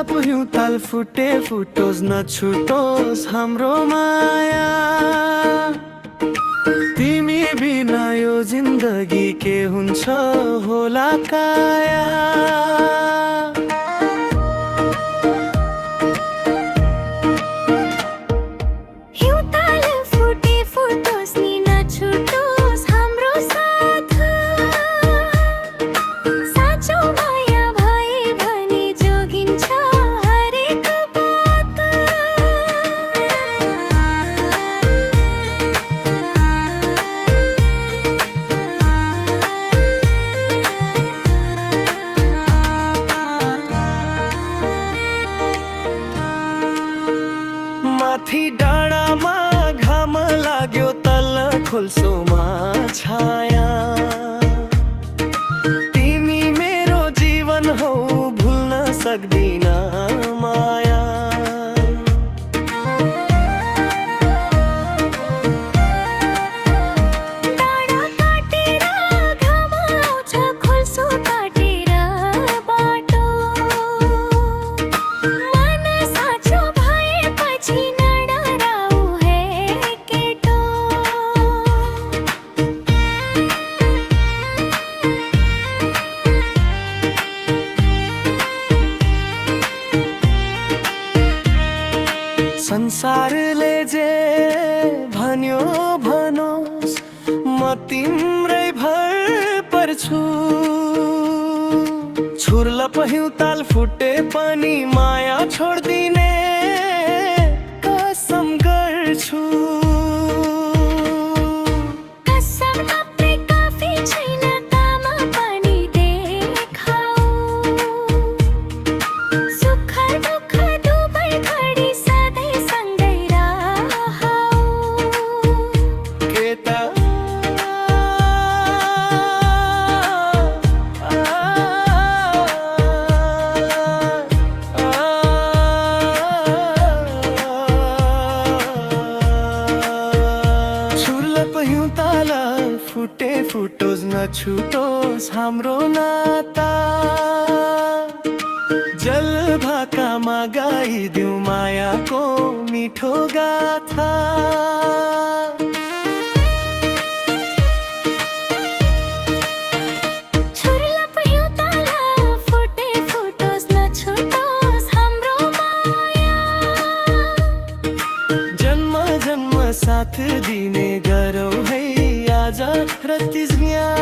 छुर्ला पुग्यौँ ताल फुटे फुटोस् नछुटोस् हाम्रो माया। तिमी बिना यो जिन्दगी के हुन्छ होला काया। माथि डाँडामा घाम लाग्यो तल खोल्सोमा छाया। तिमी मेरो जीवन हौ भुल्न सक्दिन माया। संसारले जे भन्यो भनोस् म तिम्रै भर पर्छु। छुर्ला पहिउ ताल फुटे पनि माया छोड्दिने कसम गर्छु। फुटे फुटोस् नछुटोस् हाम्रो नाता। जल भाकामा गाइदिउँ मायाको मिठो गाथा। जन्म जन्म साथ दिने गरौँ है आज रतिज्ञा।